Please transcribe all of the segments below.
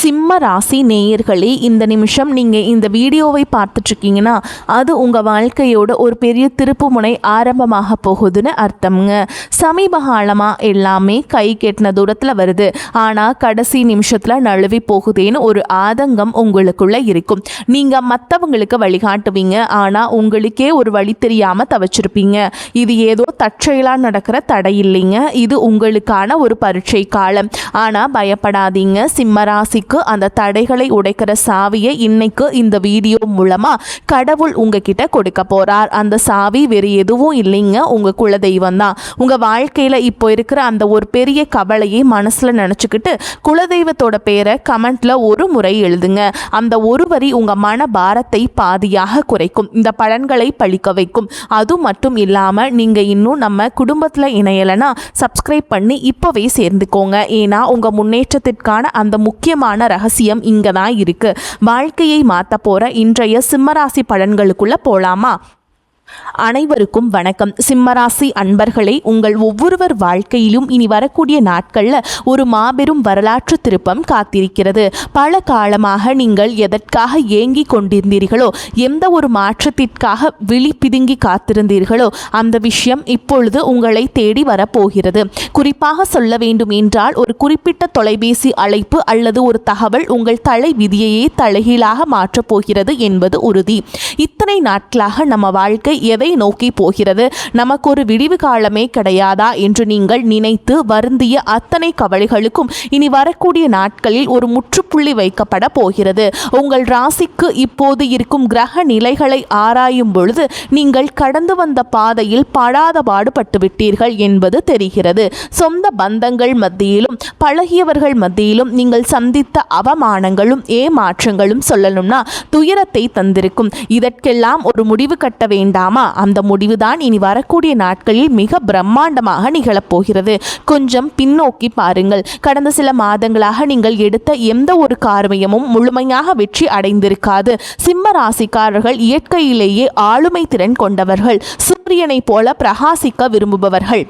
சிம்ம ராசி நேயர்களே, இந்த நிமிஷம் நீங்கள் இந்த வீடியோவை பார்த்துட்ருக்கீங்கன்னா அது உங்கள் வாழ்க்கையோட ஒரு பெரிய திருப்புமுனை ஆரம்பமாக போகுதுன்னு அர்த்தம்ங்க. சமீப காலமாக எல்லாமே கை கெட்டின தூரத்தில் வருது, ஆனால் கடைசி நிமிஷத்தில் நழுவி போகுதேன்னு ஒரு ஆதங்கம் உங்களுக்குள்ளே இருக்கும். நீங்கள் மற்றவங்களுக்கு வழிகாட்டுவீங்க, ஆனால் உங்களுக்கே ஒரு வழி தெரியாமல் தவிச்சிருப்பீங்க. இது ஏதோ தற்செயலாக நடக்கிற தடை இல்லைங்க, இது உங்களுக்கான ஒரு பரீட்சை காலம். ஆனால் பயப்படாதீங்க, சிம்மராசிக்கு அந்த தடைகளை உடைக்கிற சாவியை இன்னைக்கு இந்த வீடியோ மூலமா கடவுள் உங்ககிட்ட கொடுக்க போறார். அந்த சாவி வேறு எதுவும் இல்லைங்க, உங்க குலதெய்வம் தான். உங்க வாழ்க்கையில இப்போ இருக்கிற அந்த ஒரு பெரிய கவலையை மனசுல நினைச்சுக்கிட்டு குலதெய்வத்தோட பேரை கமெண்ட்ல ஒரு முறை எழுதுங்க. அந்த ஒரு வரி உங்க மன பாரத்தை பாதியாக குறைக்கும், இந்த பலன்களை பழிக்க வைக்கும். அது மட்டும் இல்லாம நீங்க இன்னும் நம்ம குடும்பத்துல இணையலைன்னா சப்ஸ்கிரைப் பண்ணி இப்பவே சேர்ந்துக்கோங்க. ஏன்னா உங்க முன்னேற்றத்திற்கான அந்த முக்கியமான ரகசியம் இங்க தான் இருக்கு. வாழ்க்கையை மாத்த போற இன்றைய சிம்மராசி பலன்களுக்குள்ள போலாமா? அனைவருக்கும் வணக்கம். சிம்மராசி அன்பர்களே, உங்கள் ஒவ்வொருவர் வாழ்க்கையிலும் இனி வரக்கூடிய நாட்களில் ஒரு மாபெரும் வரலாற்று திருப்பம் காத்திருக்கிறது. பல காலமாக நீங்கள் எதற்காக ஏங்கி கொண்டிருந்தீர்களோ, எந்த ஒரு மாற்றத்திற்காக விழி பிதுங்கி காத்திருந்தீர்களோ, அந்த விஷயம் இப்பொழுது உங்களை தேடி வரப்போகிறது. குறிப்பாக சொல்ல வேண்டும் என்றால், ஒரு குறிப்பிட்ட தொலைபேசி அழைப்பு அல்லது ஒரு தகவல் உங்கள் தலை விதியையே தலைகீழாக மாற்றப் போகிறது என்பது உறுதி. இத்தனை நாட்களாக நம்ம வாழ்க்கை எதை நோக்கி போகிறது, நமக்கு ஒரு விடிவு காலமே கிடையாதா என்று நீங்கள் நினைத்து வருந்திய அத்தனை கவலைகளுக்கும் இனி வரக்கூடிய நாட்களில் ஒரு முற்றுப்புள்ளி வைக்கப்பட போகிறது. உங்கள் ராசிக்கு இப்போது இருக்கும் கிரக நிலைகளை ஆராயும் பொழுது நீங்கள் கடந்து வந்த பாதையில் படாத பாடுபட்டு விட்டீர்கள் என்பது தெரிகிறது. சொந்த பந்தங்கள் மத்தியிலும் பழகியவர்கள் மத்தியிலும் நீங்கள் சந்தித்த அவமானங்களும் ஏமாற்றங்களும் சொல்லணும்னா துயரத்தை தந்திருக்கும். இதற்கெல்லாம் ஒரு முடிவு கட்ட வேண்டாமா? அந்த முடிவுதான் இனி வரக்கூடிய நாட்களில் மிக பிரம்மாண்டமாக நிகழப்போகிறது. கொஞ்சம் பின்னோக்கி பாருங்கள். கடந்த சில மாதங்களாக நீங்கள் எடுத்த எந்த ஒரு காரியமும் முழுமையாக வெற்றி அடைந்திருக்காது. சிம்ம ராசிக்காரர்கள் இயற்கையிலேயே ஆளுமை திறன் கொண்டவர்கள், சூரியனை போல பிரகாசிக்க விரும்புபவர்கள்.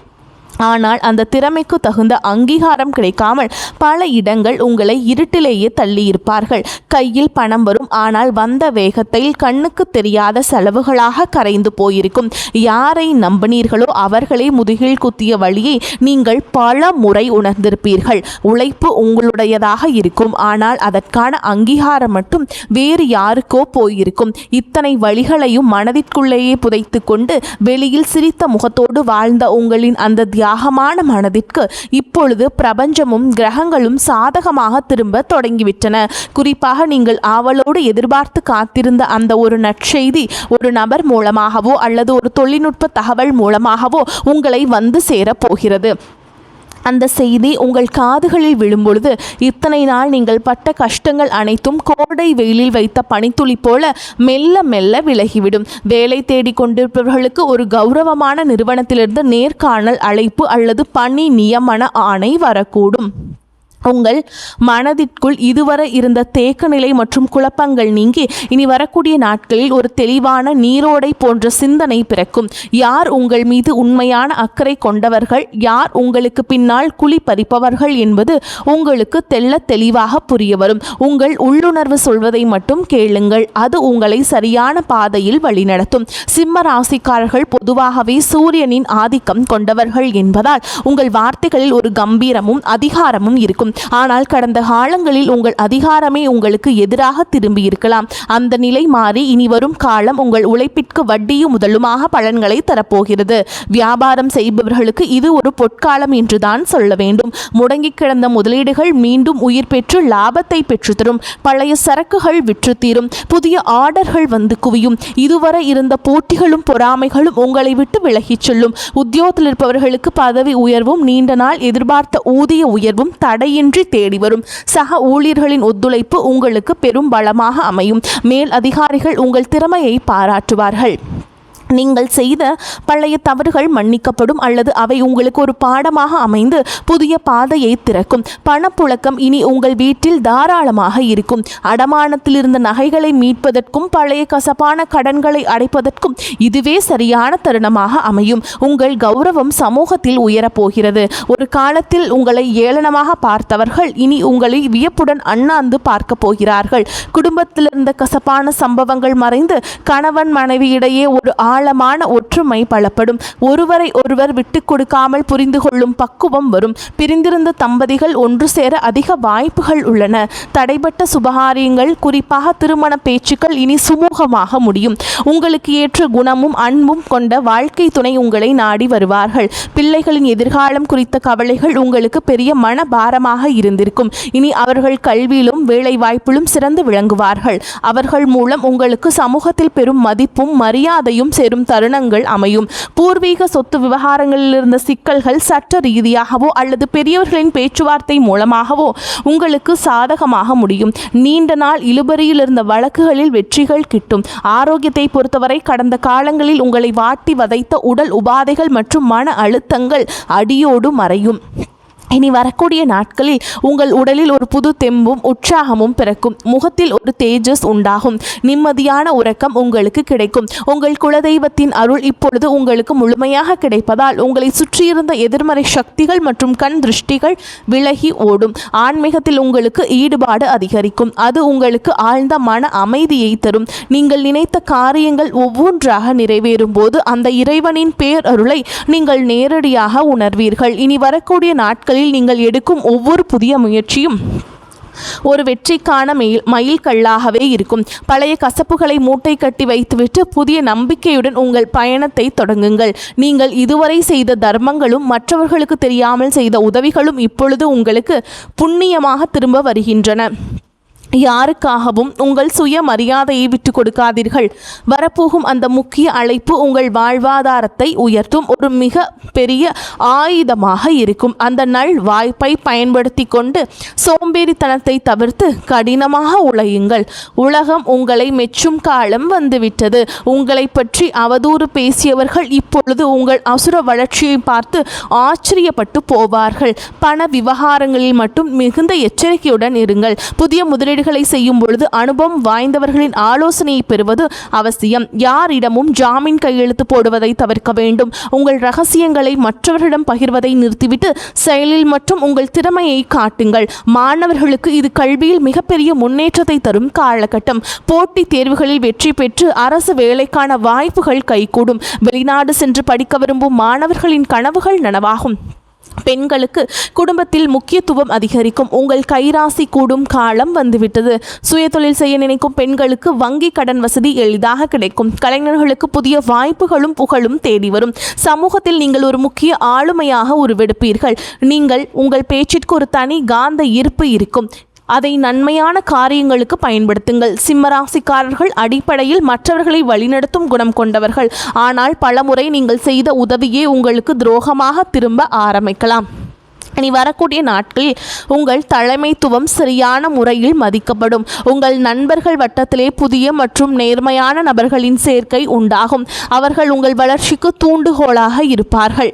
ஆனால் அந்த திறமைக்கு தகுந்த அங்கீகாரம் கிடைக்காமல் பல இடங்கள் உங்களை இருட்டிலேயே தள்ளியிருப்பார்கள். கையில் பணம் வரும், ஆனால் வந்த வேகத்தில் கண்ணுக்கு தெரியாத செலவுகளாக கரைந்து போயிருக்கும். யாரை நம்பினீர்களோ அவர்களே முதுகில் குத்திய வழியை நீங்கள் பல முறை உணர்ந்திருப்பீர்கள். உழைப்பு உங்களுடையதாக இருக்கும், ஆனால் அதற்கான அங்கீகாரம் மட்டும் வேறு யாருக்கோ போயிருக்கும். இத்தனை வழிகளையும் மனதிற்குள்ளேயே புதைத்து கொண்டு வெளியில் சிரித்த முகத்தோடு வாழ்ந்த உங்களின் அந்த தியாகமான மனதிற்கு இப்பொழுது பிரபஞ்சமும் கிரகங்களும் சாதகமாக திரும்ப தொடங்கிவிட்டன. குறிப்பாக நீங்கள் ஆவலோடு எதிர்பார்த்து காத்திருந்த அந்த ஒரு நற்செய்தி ஒரு நபர் மூலமாகவோ அல்லது ஒரு தொழில்நுட்ப தகவல் மூலமாகவோ உங்களை வந்து சேரப்போகிறது. அந்த செய்தி உங்கள் காதுகளில் விழும்பொழுது இத்தனை நாள் நீங்கள் பட்ட கஷ்டங்கள் அனைத்தும் கோடை வெயிலில் வைத்த பனித்துளி போல மெல்ல மெல்ல விலகிவிடும். வேலை தேடி கொண்டிருப்பவர்களுக்கு ஒரு கௌரவமான நிறுவனத்திலிருந்து நேர்காணல் அழைப்பு அல்லது பணி நியமன ஆணை வரக்கூடும். உங்கள் மனதிற்குள் இதுவரை இருந்த தேக்க நிலை மற்றும் குழப்பங்கள் நீங்கி இனி வரக்கூடிய நாட்களில் ஒரு தெளிவான நீரோடை போன்ற சிந்தனை பிறக்கும். யார் உங்கள் மீது உண்மையான அக்கறை கொண்டவர்கள், யார் உங்களுக்கு பின்னால் குழி பறிப்பவர்கள் என்பது உங்களுக்கு தெள்ள தெளிவாக புரிய வரும். உங்கள் உள்ளுணர்வு சொல்வதை மட்டும் கேளுங்கள், அது உங்களை சரியான பாதையில் வழிநடத்தும். சிம்ம ராசிக்காரர்கள் பொதுவாகவே சூரியனின் ஆதிக்கம் கொண்டவர்கள் என்பதால் உங்கள் வார்த்தைகளில் ஒரு கம்பீரமும் அதிகாரமும் இருக்கும். ஆனால் கடந்த காலங்களில் உங்கள் அதிகாரமே உங்களுக்கு எதிராக திரும்பி இருக்கலாம். அந்த நிலை மாறி இனி வரும் காலம் உங்கள் உழைப்பிற்கு வட்டியும் முதலுமாக பலன்களை தரப்போகிறது. வியாபாரம் செய்பவர்களுக்கு இது ஒரு பொற்காலம் என்றுதான் சொல்ல வேண்டும். முடங்கி கிடந்த முதலீடுகள் மீண்டும் உயிர் பெற்று லாபத்தை பெற்றுத்தரும். பழைய சரக்குகள் விற்று தீரும். புதிய ஆர்டர்கள் வந்து குவியும். இதுவரை இருந்த போட்டிகளும் பொறாமைகளும் உங்களை விட்டு விலகிச் செல்லும். உத்தியோகத்தில் இருப்பவர்களுக்கு பதவி உயர்வும் நீண்ட நாள் எதிர்பார்த்த ஊதிய உயர்வும் தடையின்றி தேடி வரும். சக ஊழியர்களின் ஒத்துழைப்பு உங்களுக்கு பெரும் பலமாக அமையும். மேல் அதிகாரிகள் உங்கள் திறமையை பாராட்டுவார்கள். நீங்கள் செய்த பழைய தவறுகள் மன்னிக்கப்படும் அல்லது அவை உங்களுக்கு ஒரு பாடமாக அமைந்து புதிய பாதையை திறக்கும். பணப்புழக்கம் இனி உங்கள் வீட்டில் தாராளமாக இருக்கும். அடமானத்தில் இருந்த நகைகளை மீட்பதற்கும் பழைய கசப்பான கடன்களை அடைப்பதற்கும் இதுவே சரியான தருணமாக அமையும். உங்கள் கௌரவம் சமூகத்தில் உயரப்போகிறது. ஒரு காலத்தில் உங்களை ஏளனமாக பார்த்தவர்கள் இனி உங்களை வியப்புடன் அண்ணாந்து பார்க்க போகிறார்கள். குடும்பத்தில் இருந்த கசப்பான சம்பவங்கள் மறைந்து கணவன் மனைவியிடையே ஒரு ஆழமான ஒற்றுமை பலப்படும். ஒருவரை ஒருவர் விட்டு கொடுக்காமல் புரிந்து கொள்ளும் பக்குவம் வரும். பிரிந்திருந்த தம்பதிகள் ஒன்று சேர அதிக வாய்ப்புகள் உள்ளன. தடைபட்ட சுபகாரியங்கள், குறிப்பாக திருமண பேச்சுக்கள் இனி சுமூகமாக முடியும். உங்களுக்கு ஏற்ற குணமும் அன்பும் கொண்ட வாழ்க்கை துணை உங்களை நாடி வருவார்கள். பிள்ளைகளின் எதிர்காலம் குறித்த கவலைகள் உங்களுக்கு பெரிய மனபாரமாக இருந்திருக்கும். இனி அவர்கள் கல்வியிலும் வேலை வாய்ப்பிலும் சிறந்து விளங்குவார்கள். அவர்கள் மூலம் உங்களுக்கு சமூகத்தில் பெரும் மதிப்பும் மரியாதையும் சேரும் தருணங்கள் அமையும். பூர்வீக சொத்து விவகாரங்களில் இருந்த சிக்கல்கள் சட்ட ரீதியாகவோ அல்லது பெரியவர்களின் பேச்சுவார்த்தை மூலமாகவோ உங்களுக்கு சாதகமாக முடியும். நீண்ட நாள் இழுபறியில் இருந்த வழக்குகளில் வெற்றிகள் கிட்டும். ஆரோக்கியத்தை பொறுத்தவரை கடந்த காலங்களில் உங்களை வாட்டி வதைத்த உடல் உபாதைகள் மற்றும் மன அழுத்தங்கள் அடியோடு மறையும். இனி வரக்கூடிய நாட்களில் உங்கள் உடலில் ஒரு புது தெம்பும் உற்சாகமும் பிறக்கும். முகத்தில் ஒரு தேஜஸ் உண்டாகும். நிம்மதியான உறக்கம் உங்களுக்கு கிடைக்கும். உங்கள் குலதெய்வத்தின் அருள் இப்பொழுது உங்களுக்கு முழுமையாக கிடைப்பதால் உங்களை சுற்றியிருந்த எதிர்மறை சக்திகள் மற்றும் கண் திருஷ்டிகள் விலகி ஓடும். ஆன்மீகத்தில் உங்களுக்கு ஈடுபாடு அதிகரிக்கும். அது உங்களுக்கு ஆழ்ந்த மன அமைதியை தரும். நீங்கள் நினைத்த காரியங்கள் ஒவ்வொன்றாக நிறைவேறும் போது அந்த இறைவனின் பேரருளை நீங்கள் நேரடியாக உணர்வீர்கள். இனி வரக்கூடிய நாட்களில் நீங்கள் எடுக்கும் ஒவ்வொரு புதிய முயற்சியும் ஒரு வெற்றிக்கான மைல் கல்லாகவே இருக்கும். பழைய கசப்புகளை மூட்டை கட்டி வைத்துவிட்டு புதிய நம்பிக்கையுடன் உங்கள் பயணத்தை தொடங்குங்கள். நீங்கள் இதுவரை செய்த தர்மங்களும் மற்றவர்களுக்கு தெரியாமல் செய்த உதவிகளும் இப்பொழுது உங்களுக்கு புண்ணியமாக திரும்ப வருகின்றன. யாருக்காகவும் உங்கள் சுய மரியாதையை விட்டு கொடுக்காதீர்கள். வரப்போகும் அந்த முக்கிய அழைப்பு உங்கள் வாழ்வாதாரத்தை உயர்த்தும் ஒரு மிக பெரிய ஆயுதமாக இருக்கும். அந்த நல் வாய்ப்பை பயன்படுத்தி கொண்டு சோம்பேறித்தனத்தை தவிர்த்து கடினமாக உழையுங்கள். உலகம் உங்களை மெச்சும் காலம் வந்துவிட்டது. உங்களை பற்றி அவதூறு பேசியவர்கள் இப்பொழுது உங்கள் அசுர வளர்ச்சியை பார்த்து ஆச்சரியப்பட்டு போவார்கள். பண விவகாரங்களில் மட்டும் மிகுந்த எச்சரிக்கையுடன் இருங்கள். புதிய முதலீடு செய்யும் பொழுது அனுபவம் வாய்ந்தவர்களின் ஆலோசனையை பெறுவது அவசியம். யாரிடமும் ஜாமீன் கையெழுத்து போடுவதை தவிர்க்க வேண்டும். உங்கள் ரகசியங்களை மற்றவர்களிடம் பகிர்வதை நிறுத்திவிட்டு செயலில் மற்றும் உங்கள் திறமையை காட்டுங்கள். மாணவர்களுக்கு இது கல்வியில் மிகப்பெரிய முன்னேற்றத்தை தரும் காலகட்டம். போட்டித் தேர்வுகளில் வெற்றி பெற்று அரசு வேலைக்கான வாய்ப்புகள் கைகூடும். வெளிநாடு சென்று படிக்க விரும்பும் மாணவர்களின் கனவுகள் நனவாகும். பெண்களுக்கு குடும்பத்தில் முக்கியத்துவம் அதிகரிக்கும். உங்கள் கைராசி கூடும் காலம் வந்துவிட்டது. சுயதொழில் செய்ய நினைக்கும் பெண்களுக்கு வங்கி கடன் வசதி எளிதாக கிடைக்கும். கலைஞர்களுக்கு புதிய வாய்ப்புகளும் புகழும் தேடி வரும். சமூகத்தில் நீங்கள் ஒரு முக்கிய ஆளுமையாக உருவெடுப்பீர்கள். உங்கள் பேச்சிற்கு ஒரு தனி காந்த ஈர்ப்பு இருக்கும். அதை நன்மையான காரியங்களுக்கு பயன்படுத்துங்கள். சிம்மராசிக்காரர்கள் அடிப்படையில் மற்றவர்களை வழிநடத்தும் குணம் கொண்டவர்கள். ஆனால் பலமுறை நீங்கள் செய்த உதவியே உங்களுக்கு துரோகமாக திரும்ப ஆரம்பிக்கலாம். இனி வரக்கூடிய நாட்களில் உங்கள் தலைமைத்துவம் சரியான முறையில் மதிக்கப்படும். உங்கள் நண்பர்கள் வட்டத்திலே புதிய மற்றும் நேர்மையான நபர்களின் சேர்க்கை உண்டாகும். அவர்கள் உங்கள் வளர்ச்சிக்கு தூண்டுகோலாக இருப்பார்கள்.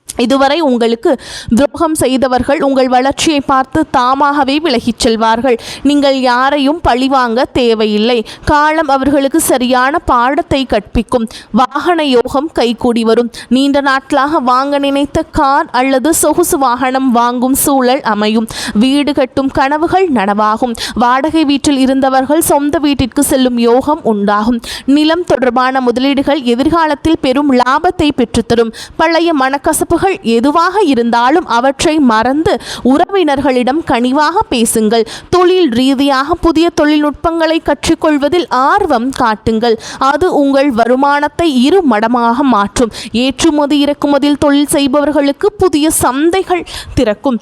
இதுவரை உங்களுக்கு துரோகம் செய்தவர்கள் உங்கள் வளர்ச்சியை பார்த்து தாமாகவே விலகிச் செல்வார்கள். நீங்கள் யாரையும் பழிவாங்க தேவையில்லை. காலம் அவர்களுக்கு சரியான பாடத்தை கற்பிக்கும். வாகன யோகம் கைகூடி வரும். நீண்ட நாட்களாக வாங்க நினைத்த கார் அல்லது சொகுசு வாகனம் வாங்கும் சூழல் அமையும். வீடு கட்டும் கனவுகள் நனவாகும். வாடகை வீட்டில் இருந்தவர்கள் சொந்த வீட்டிற்கு செல்லும் யோகம் உண்டாகும். நிலம் தொடர்பான முதலீடுகள் எதிர்காலத்தில் பெரும் லாபத்தை பெற்றுத்தரும். பழைய மனக்கசப்பு எதுவாக இருந்தாலும் அவற்றை மறந்து உறவினர்களிடம் கனிவாக பேசுங்கள். தொழில் ரீதியாக புதிய தொழில்நுட்பங்களை கற்றுக்கொள்வதில் ஆர்வம் காட்டுங்கள். அது உங்கள் வருமானத்தை 2 மடங்காக மாற்றும். ஏற்றுமதி இறக்குமதியில் தொழில் செய்பவர்களுக்கு புதிய சந்தைகள் திறக்கும்.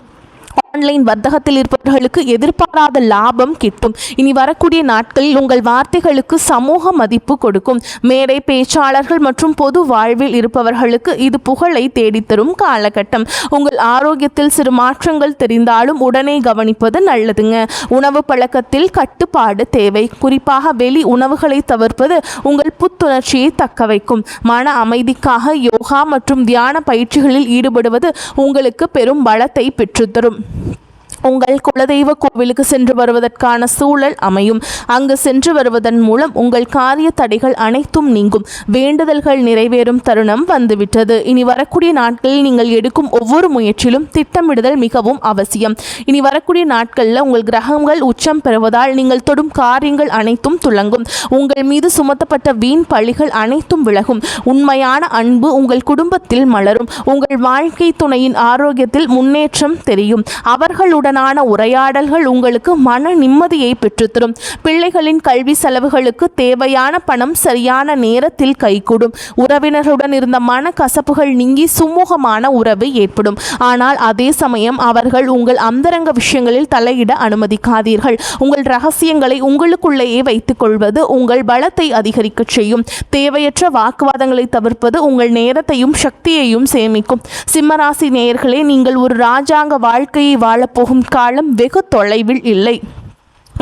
ஆன்லைன் வர்த்தகத்தில் இருப்பவர்களுக்கு எதிர்பாராத லாபம் கிட்டும். இனி வரக்கூடிய நாட்களில் உங்கள் வார்த்தைகளுக்கு சமூக மதிப்பு கொடுக்கும். மேடை பேச்சாளர்கள் மற்றும் பொது வாழ்வில் இருப்பவர்களுக்கு இது புகழை தேடித்தரும் காலகட்டம். உங்கள் ஆரோக்கியத்தில் சிறு மாற்றங்கள் தெரிந்தாலும் உடனே கவனிப்பது நல்லதுங்க. உணவு பழக்கத்தில் கட்டுப்பாடு தேவை. குறிப்பாக வெளி உணவுகளை தவிர்ப்பது உங்கள் புத்துணர்ச்சியை தக்க வைக்கும். மன அமைதிக்காக யோகா மற்றும் தியான பயிற்சிகளில் ஈடுபடுவது உங்களுக்கு பெரும் பலத்தை பெற்றுத்தரும். உங்கள் குலதெய்வ கோவிலுக்கு சென்று வருவதற்கான சூழல் அமையும். அங்கு சென்று வருவதன் மூலம் உங்கள் காரிய தடைகள் அனைத்தும் நீங்கும். வேண்டுதல்கள் நிறைவேறும் தருணம் வந்துவிட்டது. இனி வரக்கூடிய நாட்களில் நீங்கள் எடுக்கும் ஒவ்வொரு முயற்சியிலும் திட்டமிடுதல் மிகவும் அவசியம். இனி வரக்கூடிய நாட்களில் உங்கள் கிரகங்கள் உச்சம் பெறுவதால் நீங்கள் தொடும் காரியங்கள் அனைத்தும் துலங்கும். உங்கள் மீது சுமத்தப்பட்ட வீண் பழிகள் அனைத்தும் விலகும். உண்மையான அன்பு உங்கள் குடும்பத்தில் மலரும். உங்கள் வாழ்க்கை துணையின் ஆரோக்கியத்தில் முன்னேற்றம் தெரியும். அவர்களுடன் உரையாடல்கள் உங்களுக்கு மன நிம்மதியை பெற்றுத்தரும். பிள்ளைகளின் கல்வி செலவுகளுக்கு தேவையான பணம் சரியான நேரத்தில் கைகூடும். உறவினர்களுடன் இருந்த மன கசப்புகள் நீங்கி சுமூகமான உறவு ஏற்படும். ஆனால் அதே சமயம் அவர்கள் உங்கள் அந்தரங்க விஷயங்களில் தலையிட அனுமதிக்காதீர்கள். உங்கள் ரகசியங்களை உங்களுக்குள்ளேயே வைத்துக் கொள்வது உங்கள் பலத்தை அதிகரிக்க செய்யும். தேவையற்ற வாக்குவாதங்களை தவிர்ப்பது உங்கள் நேரத்தையும் சக்தியையும் சேமிக்கும். சிம்மராசி நேயர்களே, நீங்கள் ஒரு ராஜாங்க வாழ்க்கையை வாழப்போகும் காலம் வெகு தொலைவில் இல்லை.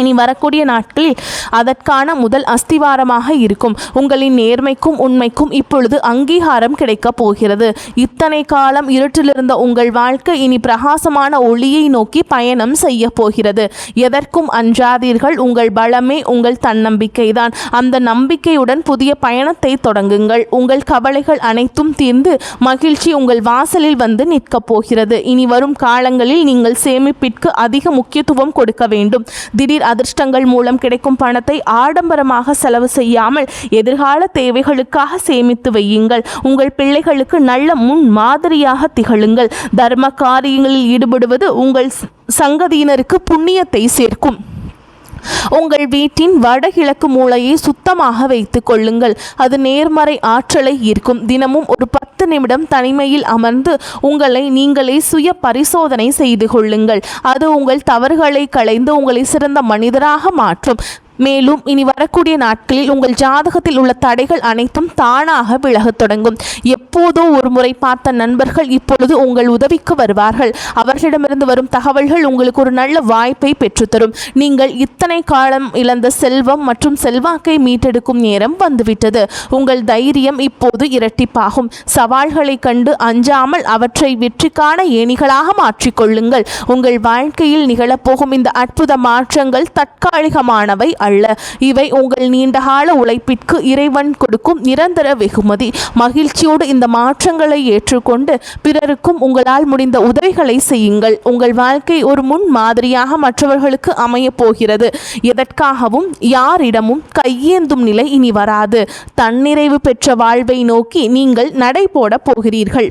இனி வரக்கூடிய நாட்களில் அதற்கான முதல் அஸ்திவாரமாக இருக்கும். உங்களின் நேர்மைக்கும் உண்மைக்கும் இப்பொழுது அங்கீகாரம் கிடைக்கப் போகிறது. இத்தனை காலம் இருட்டிலிருந்த உங்கள் வாழ்க்கை இனி பிரகாசமான ஒளியை நோக்கி பயணம் செய்ய போகிறது. எதற்கும் அஞ்சாதீர்கள். உங்கள் பலமே உங்கள் தன்னம்பிக்கைதான். அந்த நம்பிக்கையுடன் புதிய பயணத்தை தொடங்குங்கள். உங்கள் கவலைகள் அனைத்தும் தீர்ந்து மகிழ்ச்சி உங்கள் வாசலில் வந்து நிற்கப் போகிறது. இனி வரும் காலங்களில் நீங்கள் சேமிப்பிற்கு அதிக முக்கியத்துவம் கொடுக்க வேண்டும். திடீர் அதிர்ஷ்டங்கள் மூலம் கிடைக்கும் பணத்தை ஆடம்பரமாக செலவு செய்யாமல் எதிர்கால தேவைகளுக்காக சேமித்து வையுங்கள். உங்கள் பிள்ளைகளுக்கு நல்ல முன் மாதிரியாக திகழுங்கள். தர்ம காரியங்களில் ஈடுபடுவது உங்கள் சங்கதியினருக்கு புண்ணியத்தை சேர்க்கும். உங்கள் வீட்டின் வடகிழக்கு மூலையை சுத்தமாக வைத்துக் கொள்ளுங்கள். அது நேர்மறை ஆற்றலை ஈர்க்கும். தினமும் ஒரு 10 நிமிடம் தனிமையில் அமர்ந்து உங்களை நீங்களே சுய பரிசோதனை செய்து கொள்ளுங்கள். அது உங்கள் தவறுகளை களைந்து உங்களை சிறந்த மனிதராக மாற்றும். மேலும் இனி வரக்கூடிய நாட்களில் உங்கள் ஜாதகத்தில் உள்ள தடைகள் அனைத்தும் தானாக விலகத் தொடங்கும். எப்போதோ ஒரு முறை பார்த்த நண்பர்கள் இப்பொழுது உங்கள் உதவிக்கு வருவார்கள். அவர்களிடமிருந்து வரும் தகவல்கள் உங்களுக்கு ஒரு நல்ல வாய்ப்பை பெற்றுத்தரும். நீங்கள் இத்தனை காலம் இழந்த செல்வம் மற்றும் செல்வாக்கை மீட்டெடுக்கும் நேரம் வந்துவிட்டது. உங்கள் தைரியம் இப்போது இரட்டிப்பாகும். சவால்களை கண்டு அஞ்சாமல் அவற்றை வெற்றிக்கான ஏணிகளாக மாற்றிக்கொள்ளுங்கள். உங்கள் வாழ்க்கையில் நிகழப்போகும் இந்த அற்புத மாற்றங்கள் தற்காலிகமானவை அல்ல. இவை உங்கள் நீண்டகால உழைப்பிற்கு இறைவன் கொடுக்கும் நிரந்தர வெகுமதி. மகிழ்ச்சியோடு இந்த மாற்றங்களை ஏற்றுக்கொண்டு பிறருக்கும் உங்களால் முடிந்த உதவிகளை செய்யுங்கள். உங்கள் வாழ்க்கை ஒரு முன் மாதிரியாக மற்றவர்களுக்கு அமைய போகிறது. எதற்காகவும் யாரிடமும் கையேந்தும் நிலை இனி வராது. தன்னிறைவு பெற்ற வாழ்வை நோக்கி நீங்கள் நடை போட போகிறீர்கள்.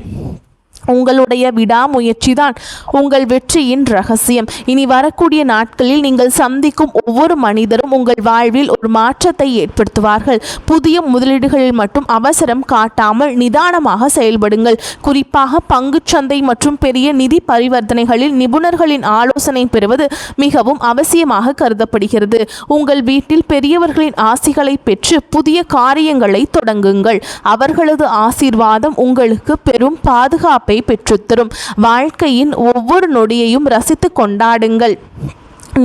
உங்களுடைய விடாமுயற்சிதான் உங்கள் வெற்றியின் ரகசியம். இனி வரக்கூடிய நாட்களில் நீங்கள் சந்திக்கும் ஒவ்வொரு மனிதரும் உங்கள் வாழ்வில் ஒரு மாற்றத்தை ஏற்படுத்துவார்கள். புதிய முதலீடுகளில் மட்டும் அவசரம் காட்டாமல் நிதானமாக செயல்படுங்கள். குறிப்பாக பங்குச்சந்தை மற்றும் பெரிய நிதி பரிவர்த்தனைகளில் நிபுணர்களின் ஆலோசனை பெறுவது மிகவும் அவசியமாக கருதப்படுகிறது. உங்கள் வீட்டில் பெரியவர்களின் ஆசிகளை பெற்று புதிய காரியங்களை தொடங்குங்கள். அவர்களது ஆசீர்வாதம் உங்களுக்கு பெரும் பாதுகாப்பை பெற்றுத்தரும். வாழ்க்கையின் ஒவ்வொரு நொடியையும் ரசித்து கொண்டாடுங்கள்.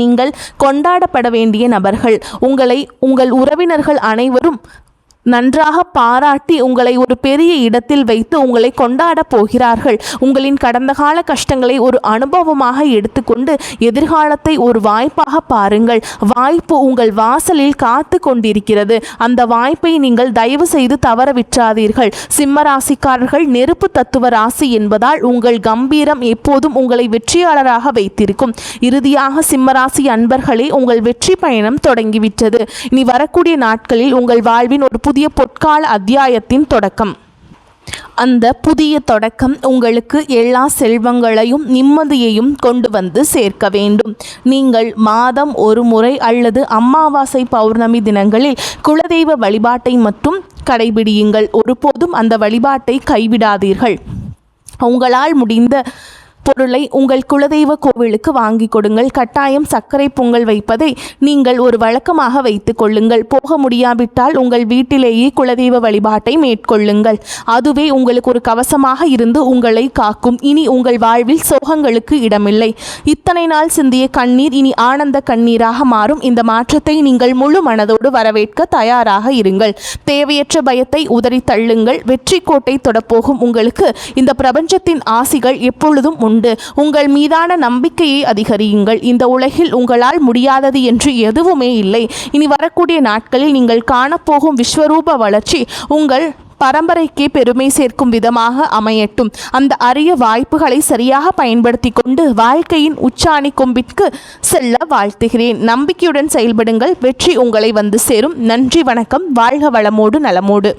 நீங்கள் கொண்டாடப்பட வேண்டிய நபர்கள். உங்கள் உறவினர்கள் அனைவரும் நன்றாக பாராட்டி உங்களை ஒரு பெரிய இடத்தில் வைத்து உங்களை கொண்டாட போகிறார்கள். உங்களின் கடந்த கால கஷ்டங்களை ஒரு அனுபவமாக எடுத்துக்கொண்டு எதிர்காலத்தை ஒரு வாய்ப்பாக பாருங்கள். வாய்ப்பு உங்கள் வாசலில் காத்து கொண்டிருக்கிறது. அந்த வாய்ப்பை நீங்கள் தயவு செய்து தவற விட்டாதீர்கள். சிம்ம ராசிக்காரர்கள் நெருப்பு தத்துவ ராசி என்பதால் உங்கள் கம்பீரம் எப்போதும் உங்களை வெற்றியாளராக வைத்திருக்கும். இறுதியாக சிம்மராசி அன்பர்களே, உங்கள் வெற்றி பயணம் தொடங்கிவிட்டது. இனி வரக்கூடிய நாட்களில் உங்கள் வாழ்வின் ஒரு புதிய பொற்கால அத்தியாயத்தின் தொடக்கம். அந்த புதிய தொடக்கம் உங்களுக்கு எல்லா செல்வங்களையும் நிம்மதியையும் கொண்டு வந்து சேர்க்க வேண்டும். நீங்கள் மாதம் ஒரு முறை அல்லது அமாவாசை பௌர்ணமி தினங்களில் குலதெய்வ வழிபாட்டை மட்டும் கடைபிடியுங்கள். ஒருபோதும் அந்த வழிபாட்டை கைவிடாதீர்கள். உங்களால் முடிந்த பொருளை உங்கள் குலதெய்வ கோவிலுக்கு வாங்கி கொடுங்கள். கட்டாயம் சர்க்கரை பொங்கல் வைப்பதை நீங்கள் ஒரு வழக்கமாக வைத்துக் கொள்ளுங்கள். போக முடியாவிட்டால் உங்கள் வீட்டிலேயே குலதெய்வ வழிபாட்டை மேற்கொள்ளுங்கள். அதுவே உங்களுக்கு ஒரு கவசமாக இருந்து உங்களை காக்கும். இனி உங்கள் வாழ்வில் சோகங்களுக்கு இடமில்லை. இத்தனை நாள் சிந்திய கண்ணீர் இனி ஆனந்த கண்ணீராக மாறும். இந்த மாற்றத்தை நீங்கள் முழு மனதோடு வரவேற்க தயாராக இருங்கள். தேவையற்ற பயத்தை உதறி தள்ளுங்கள். வெற்றி கோட்டை தொடப்போகும் உங்களுக்கு இந்த பிரபஞ்சத்தின் ஆசிகள் எப்பொழுதும் உண்டு. உங்கள் மீதான நம்பிக்கையை அதிகரியுங்கள். இந்த உலகில் உங்களால் முடியாதது என்று எதுவுமே இல்லை. இனி வரக்கூடிய நாட்களில் நீங்கள் காணப்போகும் விஸ்வரூப வளர்ச்சி உங்கள் பரம்பரைக்கே பெருமை சேர்க்கும் விதமாக அமையட்டும். அந்த அரிய வாய்ப்புகளை சரியாக பயன்படுத்தி கொண்டு வாழ்க்கையின் உச்சாணி கொம்பிற்கு செல்ல வாழ்த்துகிறேன். நம்பிக்கையுடன் செயல்படுங்கள். வெற்றி உங்களை வந்து சேரும். நன்றி, வணக்கம். வாழ்க வளமோடு நலமோடு.